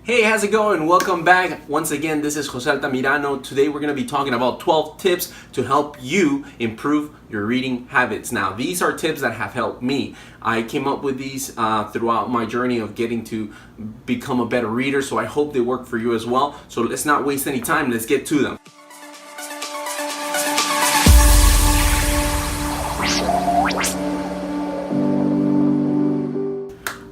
Hey, how's it going? Welcome back. Once again, this is Jose Altamirano. Today we're going to be talking about 12 tips to help you improve your reading habits. Now, these are tips that have helped me. I came up with these throughout my journey of getting to become a better reader, so I hope they work for you as well. So let's not waste any time. Let's get to them.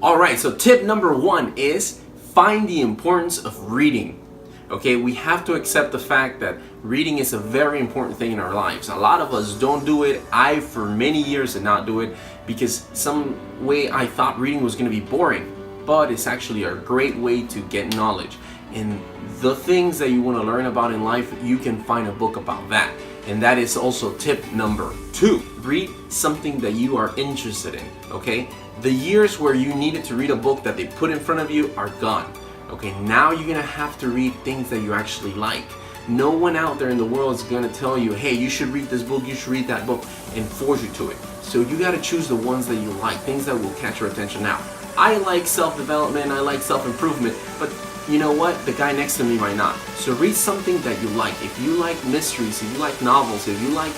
Alright, so tip number one is find the importance of reading. Okay, we have to accept the fact that reading is a very important thing in our lives. A lot of us don't do it. I, for many years, did not do it because some way I thought reading was going to be boring. But it's actually a great way to get knowledge. And the things that you want to learn about in life, you can find a book about that. And that is also tip number two. Read something that you are interested in, okay? The years where you needed to read a book that they put in front of you are gone. Okay, now you're gonna have to read things that you actually like. No one out there in the world is gonna tell you, hey, you should read this book, you should read that book, and force you to it. So you gotta choose the ones that you like, things that will catch your attention. Now, I like self-development, I like self-improvement, but you know what? The guy next to me might not. So read something that you like. If you like mysteries, if you like novels, if you like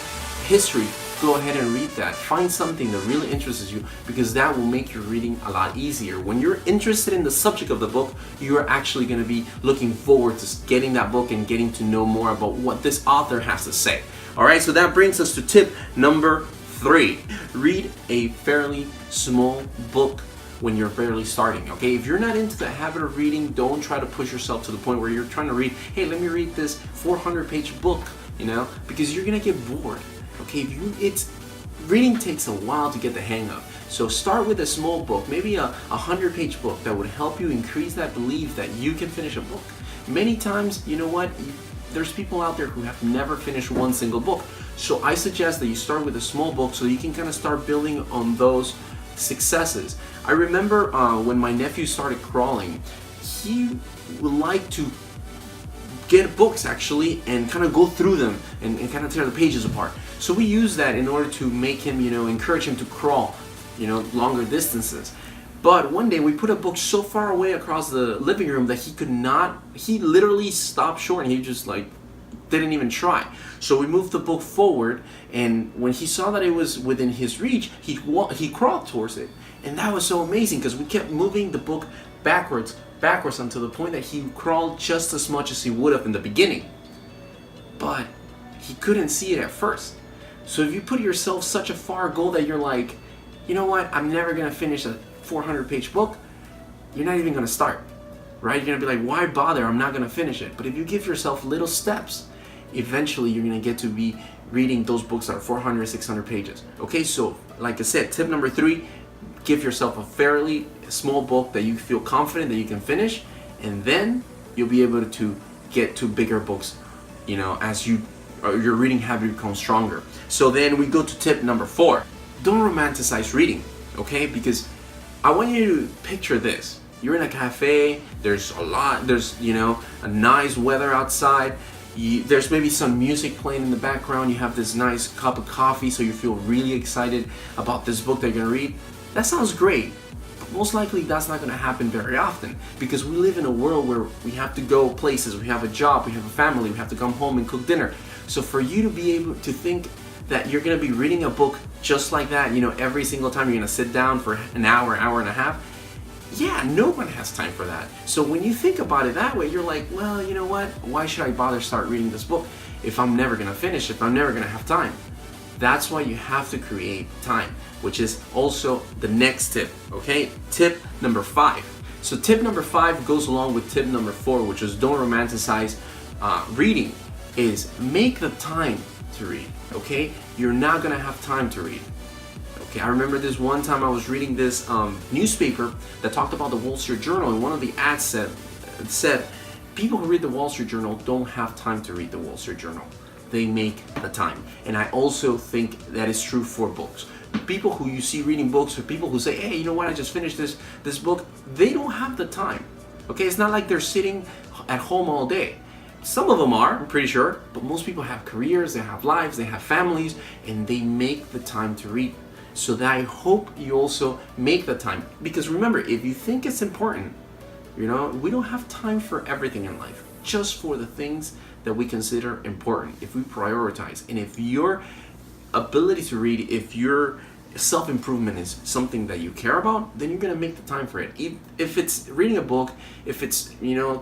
history, go ahead and read that. Find something that really interests you because that will make your reading a lot easier. When you're interested in the subject of the book, you are actually going to be looking forward to getting that book and getting to know more about what this author has to say. Alright, so that brings us to tip number three. Read a fairly small book when you're barely starting, okay? If you're not into the habit of reading, don't try to push yourself to the point where you're trying to read, hey, let me read this 400-page book, because you're gonna get bored, okay? Reading takes a while to get the hang of. So start with a small book, maybe a 100-page book that would help you increase that belief that you can finish a book. Many times, you know what? There's people out there who have never finished one single book. So I suggest that you start with a small book so you can kind of start building on those successes. I remember when my nephew started crawling, he would like to get books actually and kind of go through them and kind of tear the pages apart. So we use that in order to make him, encourage him to crawl, longer distances. But one day we put a book so far away across the living room that he literally stopped short and he just didn't even try. So we moved the book forward, and when he saw that it was within his reach, he crawled towards it. And that was so amazing because we kept moving the book backwards until the point that he crawled just as much as he would have in the beginning. But he couldn't see it at first. So if you put yourself such a far goal that you're like, you know what, I'm never gonna finish a 400-page book, you're not even gonna start, right? You're gonna be like, why bother? I'm not gonna finish it. But if you give yourself little steps, eventually you're gonna get to be reading those books that are 400, 600 pages. Okay, so like I said, tip number three, give yourself a fairly small book that you feel confident that you can finish, and then you'll be able to get to bigger books, as your reading habit becomes stronger. So then we go to tip number four. Don't romanticize reading, okay? Because I want you to picture this. You're in a cafe, there's a nice weather outside, there's maybe some music playing in the background, you have this nice cup of coffee, so you feel really excited about this book that you're gonna read. That sounds great, but most likely that's not gonna happen very often because we live in a world where we have to go places, we have a job, we have a family, we have to come home and cook dinner. So for you to be able to think that you're gonna be reading a book just like that, every single time you're gonna sit down for an hour and a half, yeah, no one has time for that. So when you think about it that way, you're like, well, you know what? Why should I bother start reading this book if I'm never gonna finish, if I'm never gonna have time? That's why you have to create time, which is also the next tip, okay? Tip number five. So tip number five goes along with tip number four, which is don't romanticize reading, is make the time to read, okay? You're not gonna have time to read. Okay, I remember this one time I was reading this newspaper that talked about the Wall Street Journal, and one of the ads said people who read the Wall Street Journal don't have time to read the Wall Street Journal. They make the time. And I also think that is true for books. People who you see reading books, or people who say, hey, you know what, I just finished this book, they don't have the time. Okay, it's not like they're sitting at home all day. Some of them are, I'm pretty sure, but most people have careers, they have lives, they have families, and they make the time to read. So that I hope you also make the time. Because remember, if you think it's important, We don't have time for everything in life, just for the things that we consider important. If we prioritize, and if your ability to read, if your self-improvement is something that you care about, then you're going to make the time for it. If it's reading a book, if it's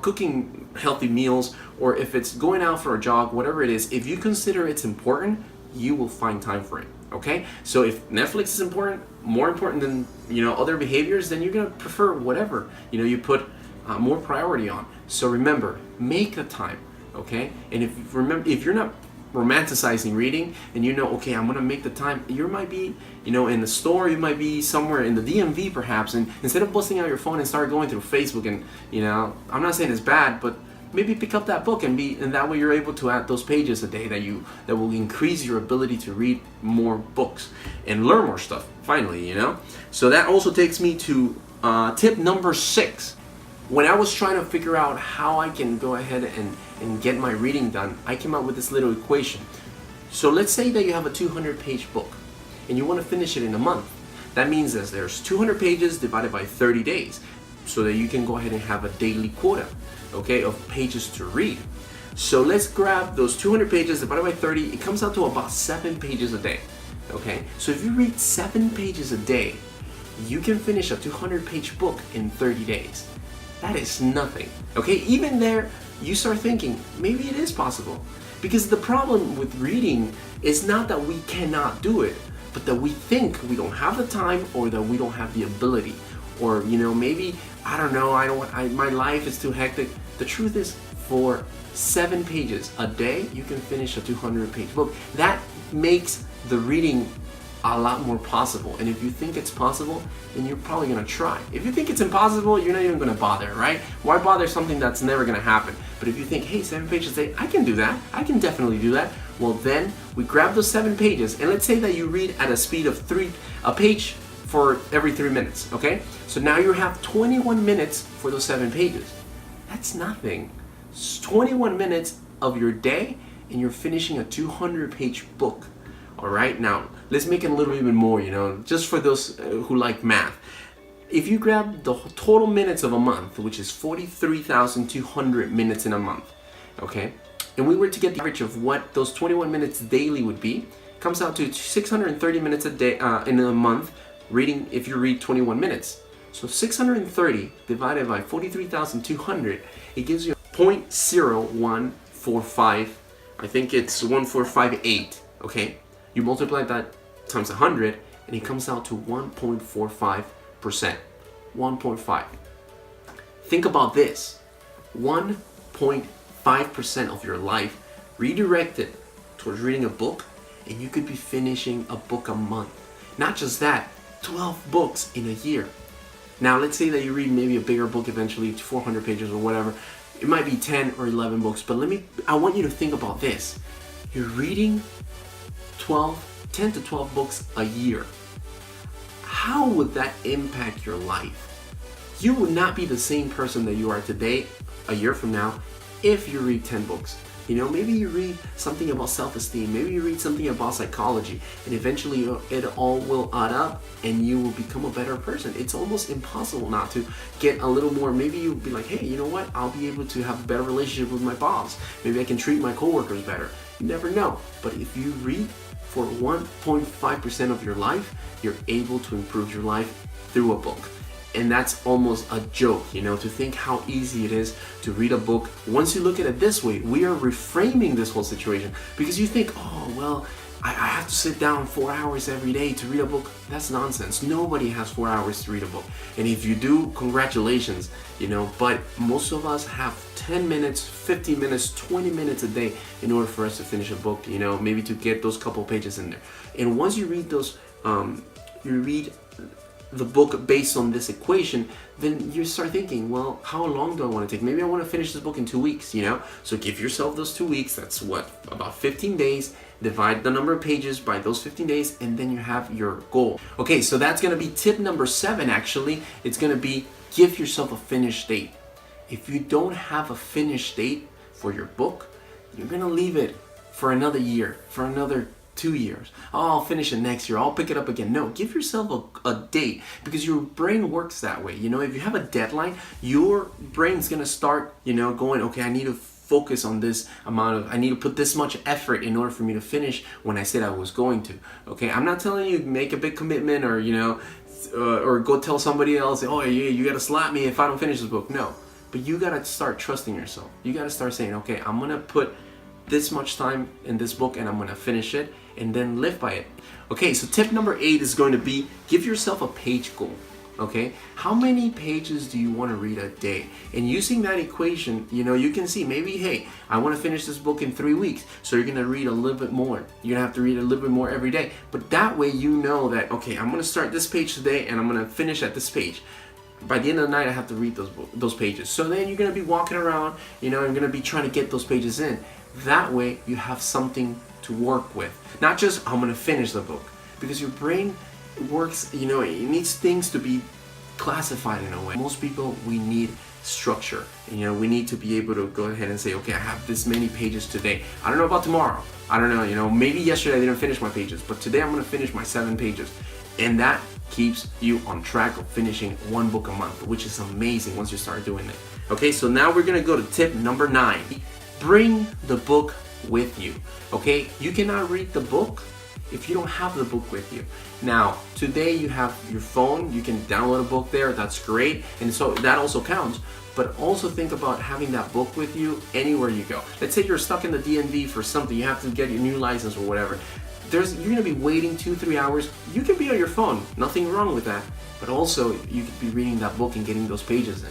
cooking healthy meals, or if it's going out for a jog, whatever it is, if you consider it's important, you will find time for it. Okay, so if Netflix is important, more important than other behaviors, then you're going to prefer whatever you put more priority on. So remember, make the time. Okay, and if you're not romanticizing reading, and okay, I'm gonna make the time, you might be in the store, you might be somewhere in the DMV perhaps, and instead of busting out your phone and start going through Facebook, and I'm not saying it's bad, but maybe pick up that book and that way you're able to add those pages a day that will increase your ability to read more books and learn more stuff finally. So that also takes me to tip number 6. When I was trying to figure out how I can go ahead and get my reading done, I came up with this little equation. So let's say that you have a 200-page book and you want to finish it in a month. That means that there's 200 pages divided by 30 days, so that you can go ahead and have a daily quota, okay, of pages to read. So let's grab those 200 pages divided by 30. It comes out to about 7 pages a day, okay? So if you read 7 pages a day, you can finish a 200-page book in 30 days. That is nothing, okay? Even there, you start thinking, maybe it is possible. Because the problem with reading is not that we cannot do it, but that we think we don't have the time, or that we don't have the ability. Or, maybe, I don't know, my life is too hectic. The truth is, for 7 pages a day, you can finish a 200-page book. That makes the reading a lot more possible. And if you think it's possible, then you're probably gonna try. If you think it's impossible, you're not even gonna bother, right? Why bother something that's never gonna happen? But if you think, hey, 7 pages a day, I can do that, I can definitely do that, well then we grab those 7 pages, and let's say that you read at a speed of a page for every 3 minutes, okay? So now you have 21 minutes for those 7 pages. That's nothing. It's 21 minutes of your day, and you're finishing a 200-page book. All right, now let's make it a little even more, just for those who like math. If you grab the total minutes of a month, which is 43,200 minutes in a month, okay, and we were to get the average of what those 21 minutes daily would be, it comes out to 630 minutes a day in a month, reading if you read 21 minutes. So 630 divided by 43,200, it gives you 0.0145, I think it's 1458, okay? You multiply that times 100, and it comes out to 1.45%. 1.5. Think about this. 1.5% of your life redirected towards reading a book, and you could be finishing a book a month. Not just that, 12 books in a year. Now, let's say that you read maybe a bigger book eventually, 400 pages or whatever. It might be 10 or 11 books, but I want you to think about this. You're reading 10 to 12 books a year. How would that impact your life? You would not be the same person that you are today, a year from now, if you read 10 books. Maybe you read something about self-esteem, maybe you read something about psychology, and eventually it all will add up and you will become a better person. It's almost impossible not to get a little more. Maybe you'll be like, hey, you know what? I'll be able to have a better relationship with my boss. Maybe I can treat my coworkers better. You never know. But if you read for 1.5% of your life, you're able to improve your life through a book. And that's almost a joke, to think how easy it is to read a book. Once you look at it this way, we are reframing this whole situation, because you think, oh, well, I have to sit down 4 hours every day to read a book. That's nonsense. Nobody has 4 hours to read a book. And if you do, congratulations, but most of us have 10 minutes, 15 minutes, 20 minutes a day in order for us to finish a book, maybe to get those couple pages in there. And once you read those, you read the book based on this equation, then you start thinking, well, how long do I want to take? Maybe I want to finish this book in 2 weeks, So give yourself those 2 weeks. That's about 15 days. Divide the number of pages by those 15 days, and then you have your goal. Okay, so that's going to be tip number 7, actually. It's going to be, give yourself a finish date. If you don't have a finish date for your book, you're going to leave it for another year, for another 2 years. Oh, I'll finish it next year. I'll pick it up again. No, give yourself a date, because your brain works that way. You know, if you have a deadline, your brain's gonna start, going, okay, I need to focus on this I need to put this much effort in order for me to finish when I said I was going to. Okay, I'm not telling you make a big commitment, or or go tell somebody else, oh yeah, you gotta slap me if I don't finish this book. No, but you gotta start trusting yourself. You gotta start saying, okay, I'm gonna put this much time in this book and I'm gonna finish it, and then live by it. Okay, so tip number 8 is going to be, give yourself a page goal. Okay, how many pages do you want to read a day? And using that equation, you can see, maybe, hey, I want to finish this book in 3 weeks, so you're going to read a little bit more. You're going to have to read a little bit more every day. But that way you know that, okay, I'm going to start this page today and I'm going to finish at this page. By the end of the night, I have to read those pages. So then you're going to be walking around, and going to be trying to get those pages in. That way you have something to work with. Not just, I'm going to finish the book. Because your brain works, it needs things to be classified in a way. Most people, we need structure. We need to be able to go ahead and say, okay, I have this many pages today. I don't know about tomorrow. I don't know, maybe yesterday I didn't finish my pages, but today I'm going to finish my 7 pages. And that keeps you on track of finishing 1 book a month, which is amazing once you start doing it. Okay, so now we're going to go to tip number 9. Bring the book with you. Okay, you cannot read the book if you don't have the book with you. Now, today you have your phone, you can download a book there, that's great, and so that also counts. But also think about having that book with you anywhere you go. Let's say you're stuck in the DMV for something, you have to get your new license or whatever. You're gonna be waiting 2-3 hours. You can be on your phone, nothing wrong with that. But also, you could be reading that book and getting those pages in.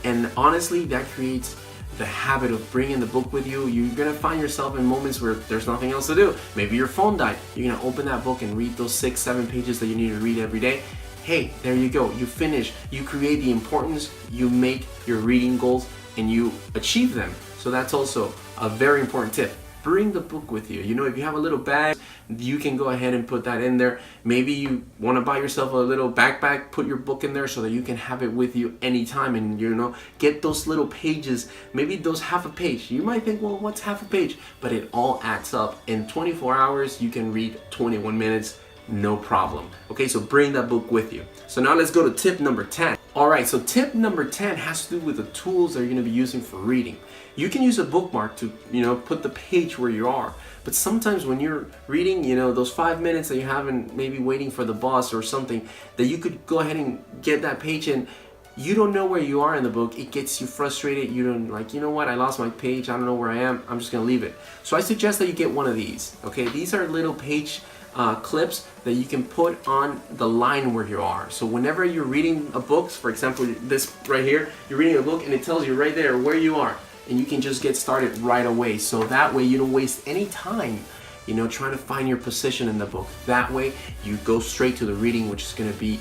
And honestly, that creates the habit of bringing the book with you. You're gonna find yourself in moments where there's nothing else to do. Maybe your phone died. You're gonna open that book and read those 6-7 pages that you need to read every day. Hey, there you go. You finish. You create the importance. You make your reading goals and you achieve them. So that's also a very important tip. Bring the book with you. If you have a little bag, you can go ahead and put that in there. Maybe you want to buy yourself a little backpack, put your book in there so that you can have it with you anytime, and get those little pages, maybe those half a page. You might think, well, what's half a page? But it all adds up. In 24 hours, you can read 21 minutes, no problem. Okay, so bring that book with you. So now let's go to tip number 10. All right, so tip number 10 has to do with the tools that you're going to be using for reading. You can use a bookmark to, put the page where you are. But sometimes when you're reading, those 5 minutes that you have and maybe waiting for the bus or something, that you could go ahead and get that page in. You don't know where you are in the book. It gets you frustrated. You don't like, you know what? I lost my page. I don't know where I am. I'm just going to leave it. So I suggest that you get one of these. Okay, these are little page clips that you can put on the line where you are. So whenever you're reading a book, for example, this right here, you're reading a book and it tells you right there where you are, and you can just get started right away. So that way you don't waste any time, trying to find your position in the book. That way you go straight to the reading, which is going to be,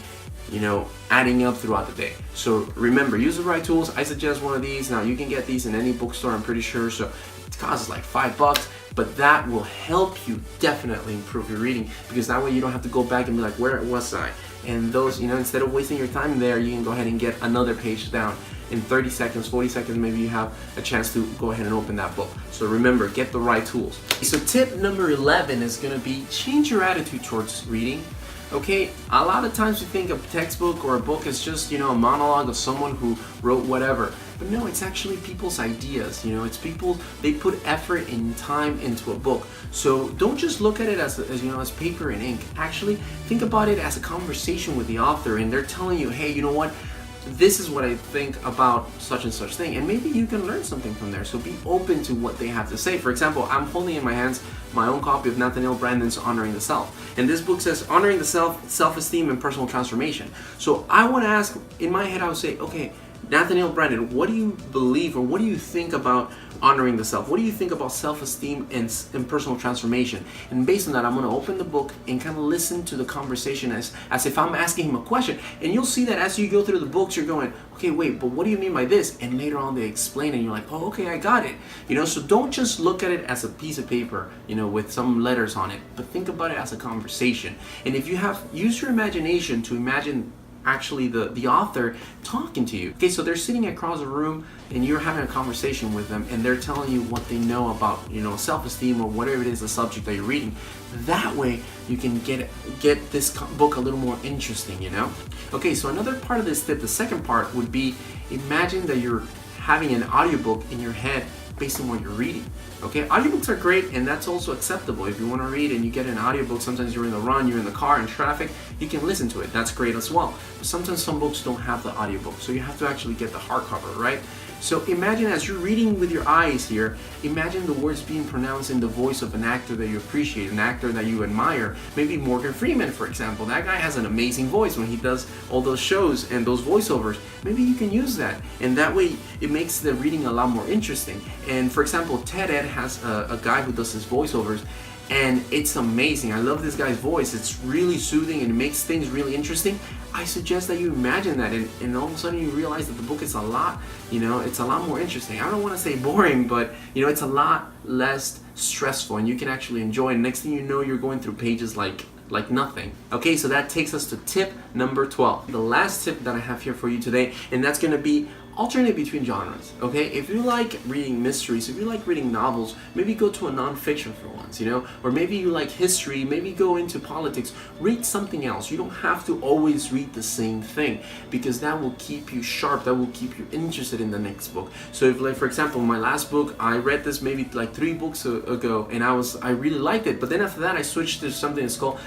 adding up throughout the day. So remember, use the right tools. I suggest one of these. Now you can get these in any bookstore, I'm pretty sure. So it costs like $5. But that will help you definitely improve your reading, because that way you don't have to go back and be like, where was I? And those, instead of wasting your time there, you can go ahead and get another page down. In 30 seconds, 40 seconds, maybe you have a chance to go ahead and open that book. So remember, get the right tools. So tip number 11 is going to be change your attitude towards reading. Okay, a lot of times we think a textbook or a book is just, a monologue of someone who wrote whatever. But no, it's actually people's ideas. It's people, they put effort and time into a book. So don't just look at it as paper and ink. Actually, think about it as a conversation with the author, and they're telling you, hey, you know what? This is what I think about such and such thing, and maybe you can learn something from there. So be open to what they have to say. For example, I'm holding in my hands my own copy of Nathaniel Branden's Honoring the Self, and this book says Honoring the Self, Self-Esteem and Personal Transformation. So I want to ask, in my head I would say, okay, Nathaniel Branden, what do you believe, or what do you think about honoring the self? What do you think about self-esteem and personal transformation? And based on that, I'm going to open the book and kind of listen to the conversation as if I'm asking him a question. And you'll see that as you go through the books, you're going, okay, wait, but what do you mean by this? And later on they explain, and you're like, oh, okay, I got it. So don't just look at it as a piece of paper, with some letters on it, but think about it as a conversation. And if you use your imagination to imagine actually the author talking to you. Okay, so they're sitting across the room and you're having a conversation with them and they're telling you what they know about, self-esteem or whatever it is, the subject that you're reading. That way you can get this book a little more interesting, Okay, so another part of this tip, the second part, would be imagine that you're having an audiobook in your head based on what you're reading. Okay, audiobooks are great, and that's also acceptable. If you want to read and you get an audiobook, sometimes you're in the run, you're in the car, in traffic, you can listen to it. That's great as well. But sometimes some books don't have the audiobook, so you have to actually get the hardcover, right? So imagine as you're reading with your eyes here, imagine the words being pronounced in the voice of an actor that you appreciate, an actor that you admire. Maybe Morgan Freeman, for example. That guy has an amazing voice when he does all those shows and those voiceovers. Maybe you can use that, and that way it makes the reading a lot more interesting. And for example, TED has a guy who does his voiceovers, and it's amazing. I love this guy's voice. It's really soothing and it makes things really interesting. I suggest that you imagine that, and all of a sudden you realize that the book is a lot, it's a lot more interesting. I don't want to say boring, but it's a lot less stressful, and you can actually enjoy it. Next thing you know, you're going through pages like nothing. Okay, so that takes us to tip number 12. The last tip that I have here for you today, and that's going to be alternate between genres. Okay, if you like reading mysteries, if you like reading novels, maybe go to a non-fiction for once, or maybe you like history, maybe go into politics. Read something else. You don't have to always read the same thing, because that will keep you sharp, that will keep you interested in the next book. So if, like, for example, my last book, I read this maybe like 3 books ago, and I really liked it, but then after that I switched to something that's called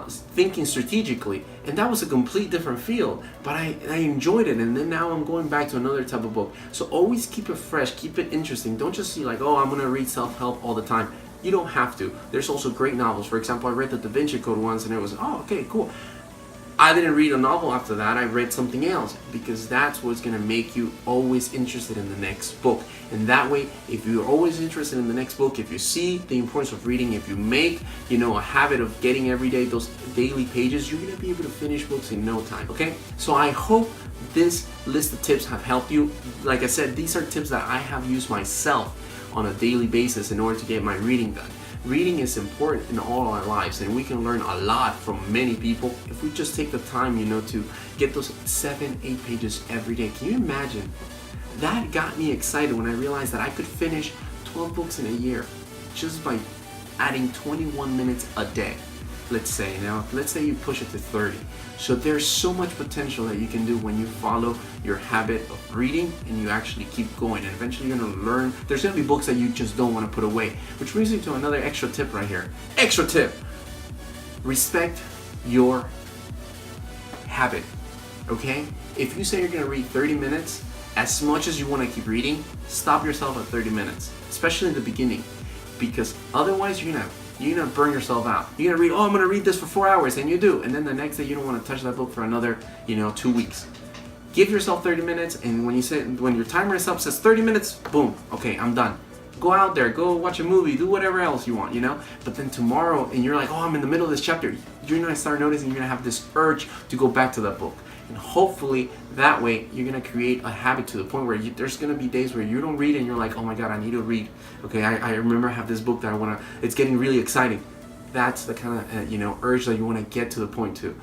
Thinking Strategically, and that was a complete different field, but I enjoyed it, and then now I'm going back to another type of book. So always keep it fresh, keep it interesting. Don't just see like, oh, I'm gonna read self-help all the time. You don't have to. There's also great novels. For example, I read the Da Vinci Code once, and it was, oh, okay, cool. I didn't read a novel after that. I read something else, because that's what's going to make you always interested in the next book. And that way, if you're always interested in the next book, if you see the importance of reading, if you make, a habit of getting every day those daily pages, you're going to be able to finish books in no time. Okay? So I hope this list of tips have helped you. Like I said, these are tips that I have used myself on a daily basis in order to get my reading done. Reading is important in all our lives, and we can learn a lot from many people if we just take the time, to get those 7-8 pages every day. Can you imagine? That got me excited when I realized that I could finish 12 books in a year just by adding 21 minutes a day. Let's say you push it to 30. So there's so much potential that you can do when you follow your habit of reading and you actually keep going, and eventually you're going to learn. There's going to be books that you just don't want to put away, which brings me to another extra tip right here. Extra tip: respect your habit. Okay, if you say you're going to read 30 minutes, as much as you want to keep reading, stop yourself at 30 minutes, especially in the beginning, because otherwise you're gonna burn yourself out. You're gonna read, oh, I'm gonna read this for 4 hours, and you do, and then the next day you don't want to touch that book for another 2 weeks. Give yourself 30 minutes, and when your timer is up, says 30 minutes, boom, okay, I'm done. Go out there, go watch a movie, do whatever else you want, But then tomorrow, and you're like, oh, I'm in the middle of this chapter, you're gonna start noticing you're gonna have this urge to go back to that book. And hopefully that way you're going to create a habit to the point where there's going to be days where you don't read and you're like, oh my God, I need to read. Okay, I remember I have this book that I want to, it's getting really exciting. That's the kind of, urge that you want to get to the point to.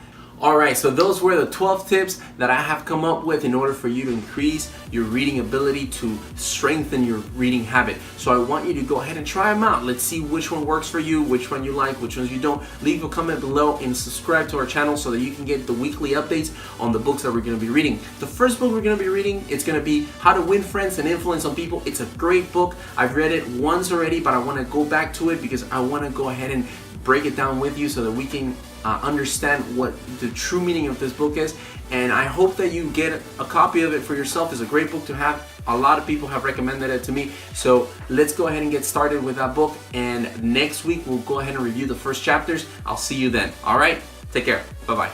Alright, so those were the 12 tips that I have come up with in order for you to increase your reading ability, to strengthen your reading habit. So I want you to go ahead and try them out. Let's see which one works for you, which one you like, which ones you don't. Leave a comment below and subscribe to our channel so that you can get the weekly updates on the books that we're going to be reading. The first book we're going to be reading, it's going to be How to Win Friends and Influence on People. It's a great book. I've read it once already, but I want to go back to it because I want to go ahead and break it down with you so that we can understand what the true meaning of this book is. And I hope that you get a copy of it for yourself. It's a great book to have. A lot of people have recommended it to me. So let's go ahead and get started with that book. And next week, we'll go ahead and review the first chapters. I'll see you then. All right? Take care. Bye-bye.